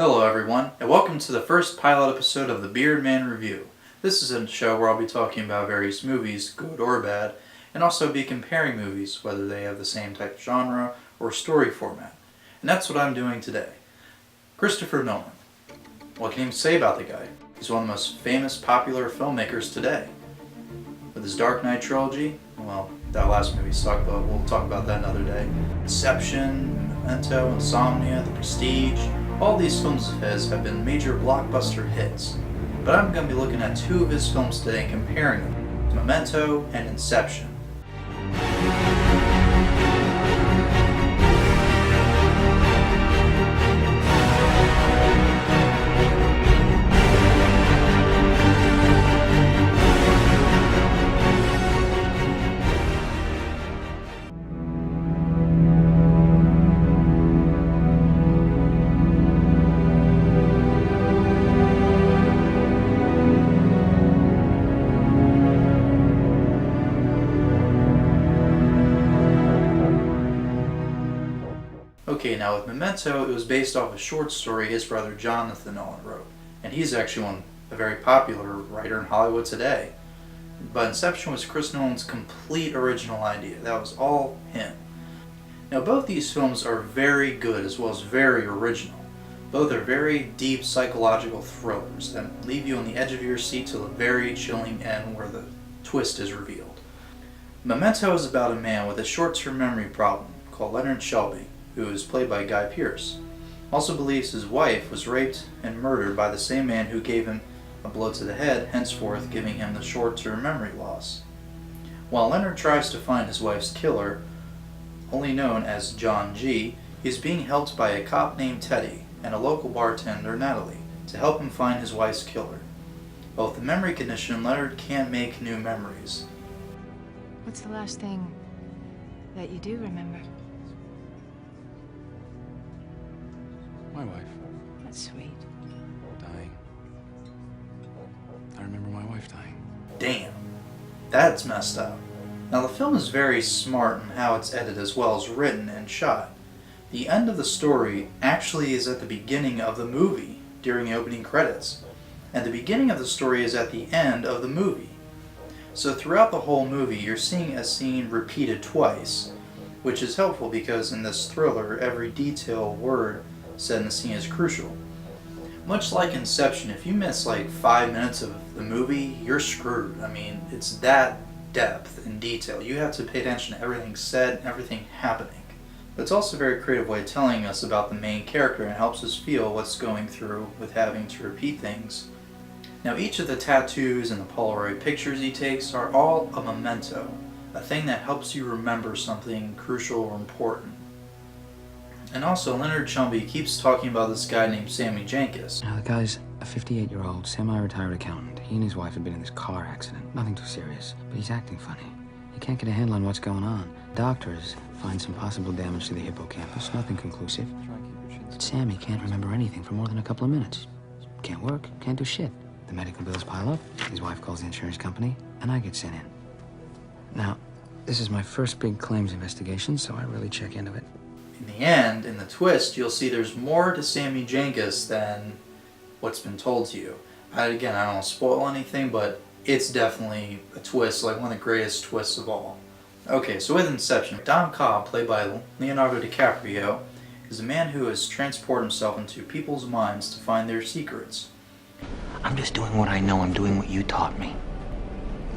Hello everyone, and welcome to the first pilot episode of the Beard Man Review. This is a show where I'll be talking about various movies, good or bad, and also be comparing movies, whether they have the same type of genre or story format. And that's what I'm doing today. Christopher Nolan. What can you say about the guy? He's one of the most famous popular filmmakers today. With his Dark Knight trilogy, well, that last movie we'll talk about that another day. Inception, Memento, Insomnia, The Prestige. All these films of his have been major blockbuster hits, but I'm going to be looking at two of his films today and comparing them, Memento and Inception. Okay, now with Memento, it was based off a short story his brother Jonathan Nolan wrote, and he's actually a very popular writer in Hollywood today. But Inception was Chris Nolan's complete original idea. That was all him. Now both these films are very good as well as very original. Both are very deep psychological thrillers that leave you on the edge of your seat till the very chilling end where the twist is revealed. Memento is about a man with a short-term memory problem called Leonard Shelby, who is played by Guy Pearce. Also believes his wife was raped and murdered by the same man who gave him a blow to the head, henceforth giving him the short-term memory loss. While Leonard tries to find his wife's killer, only known as John G., he is being helped by a cop named Teddy and a local bartender, Natalie, to help him find his wife's killer. But with the memory condition, Leonard can't make new memories. What's the last thing that you do remember? My wife. That's sweet. Dying. I remember my wife dying. Damn, that's messed up. Now the film is very smart in how it's edited as well as written and shot. The end of the story actually is at the beginning of the movie during the opening credits, and the beginning of the story is at the end of the movie. So throughout the whole movie you're seeing a scene repeated twice, which is helpful because in this thriller every detail, word said in the scene is crucial. Much like Inception, if you miss like 5 minutes of the movie, you're screwed. I mean, it's that depth and detail. You have to pay attention to everything said and everything happening. But it's also a very creative way of telling us about the main character and helps us feel what's going through with having to repeat things. Now each of the tattoos and the Polaroid pictures he takes are all a memento, a thing that helps you remember something crucial or important. And also, Leonard Shelby keeps talking about this guy named Sammy Jenkins. Now, the guy's a 58-year-old, semi-retired accountant. He and his wife had been in this car accident. Nothing too serious, but he's acting funny. He can't get a handle on what's going on. Doctors find some possible damage to the hippocampus, nothing conclusive. But Sammy can't remember anything for more than a couple of minutes. Can't work, can't do shit. The medical bills pile up, his wife calls the insurance company, and I get sent in. Now, this is my first big claims investigation, so I really check into it. In the end, in the twist, you'll see there's more to Sammy Jenkins than what's been told to you. Again, I don't want to spoil anything, but it's definitely a twist, like one of the greatest twists of all. Okay, so with Inception, Dom Cobb, played by Leonardo DiCaprio, is a man who has transported himself into people's minds to find their secrets. I'm just doing what I know. I'm doing what you taught me.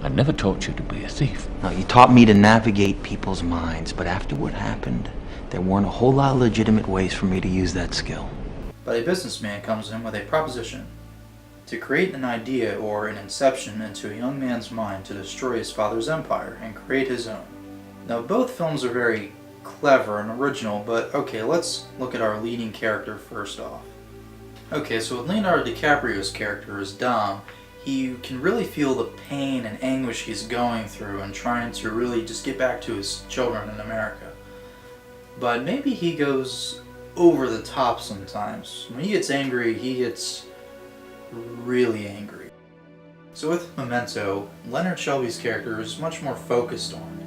I never taught you to be a thief. No, you taught me to navigate people's minds, but after what happened, there weren't a whole lot of legitimate ways for me to use that skill. But a businessman comes in with a proposition to create an idea or an inception into a young man's mind to destroy his father's empire and create his own. Now both films are very clever and original, but okay, let's look at our leading character first off. Okay, so with Leonardo DiCaprio's character as Dom, you can really feel the pain and anguish he's going through and trying to really just get back to his children in America. But maybe he goes over the top sometimes. When he gets angry, he gets really angry. So with Memento, Leonard Shelby's character is much more focused on,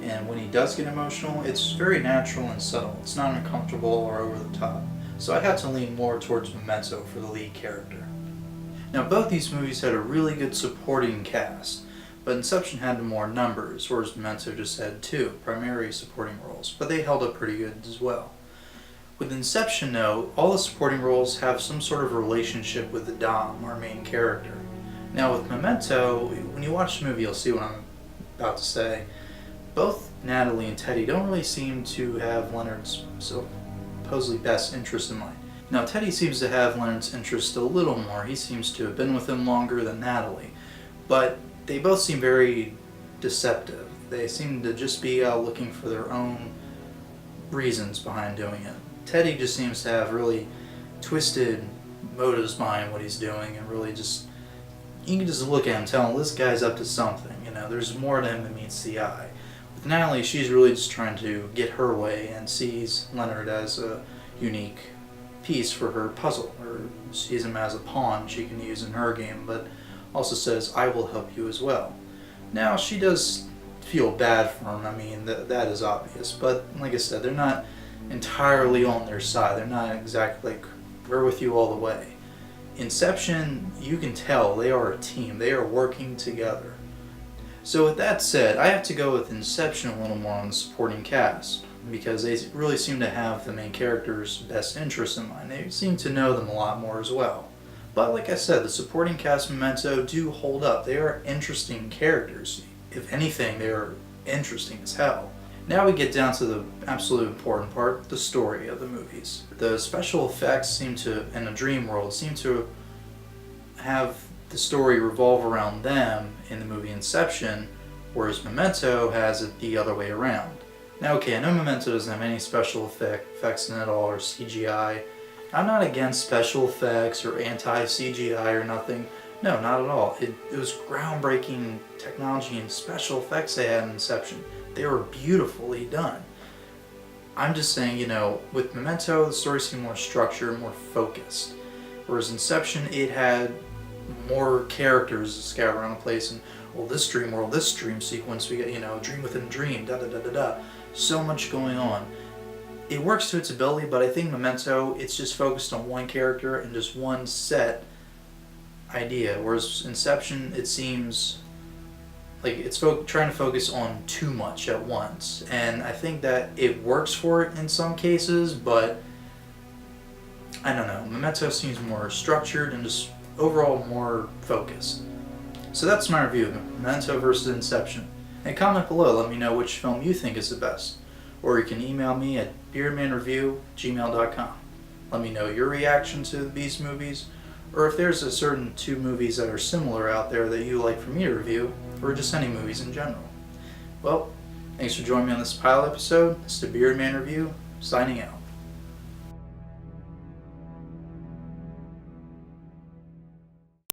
and when he does get emotional, it's very natural and subtle. It's not uncomfortable or over the top. so I had to lean more towards Memento for the lead character. Now, both these movies had a really good supporting cast, but Inception had more numbers, whereas Memento just had 2 primary supporting roles, but they held up pretty good as well. With Inception, though, all the supporting roles have some sort of relationship with the Dom, our main character. Now, with Memento, when you watch the movie, you'll see what I'm about to say. Both Natalie and Teddy don't really seem to have Leonard's supposedly best interest in mind. Now, Teddy seems to have Leonard's interest a little more. He seems to have been with him longer than Natalie. But they both seem very deceptive. They seem to just be out looking for their own reasons behind doing it. Teddy just seems to have really twisted motives behind what he's doing, and really just, you can just look at him and tell this guy's up to something. There's more to him than meets the eye. With Natalie, she's really just trying to get her way and sees Leonard as a unique piece for her puzzle, or sees him as a pawn she can use in her game, but also says, I will help you as well. Now, she does feel bad for him. I mean, that is obvious, but like I said, they're not entirely on their side. They're not exactly like, we're with you all the way. Inception, you can tell they are a team. They are working together. So with that said, I have to go with Inception a little more on the supporting cast, because they really seem to have the main character's best interests in mind. They seem to know them a lot more as well. But like I said, the supporting cast Memento do hold up. They are interesting characters. If anything, they are interesting as hell. Now we get down to the absolute important part, the story of the movies. The special effects seem to, in a dream world, seem to have the story revolve around them in the movie Inception, whereas Memento has it the other way around. Now, okay, I know Memento doesn't have any special effects in it at all, or CGI. I'm not against special effects or anti-CGI or nothing. No, not at all. It was groundbreaking technology and special effects they had in Inception. They were beautifully done. I'm just saying, with Memento, the story seemed more structured, more focused. Whereas Inception, it had more characters scattered around the place, and this dream world, this dream sequence, we got, dream within a dream, da-da-da-da-da. So much going on. It works to its ability, but I think Memento, it's just focused on one character and just one set idea, whereas Inception, it seems like it's trying to focus on too much at once, and I think that it works for it in some cases, but I don't know. Memento seems more structured and just overall more focused. So that's my review of Memento versus Inception. And comment below, let me know which film you think is the best, or you can email me at beardmanreview@gmail.com. Let me know your reaction to these movies, or if there's a certain 2 movies that are similar out there that you like for me to review, or just any movies in general. Well, thanks for joining me on this pilot episode. This is the Beardman Review, signing out.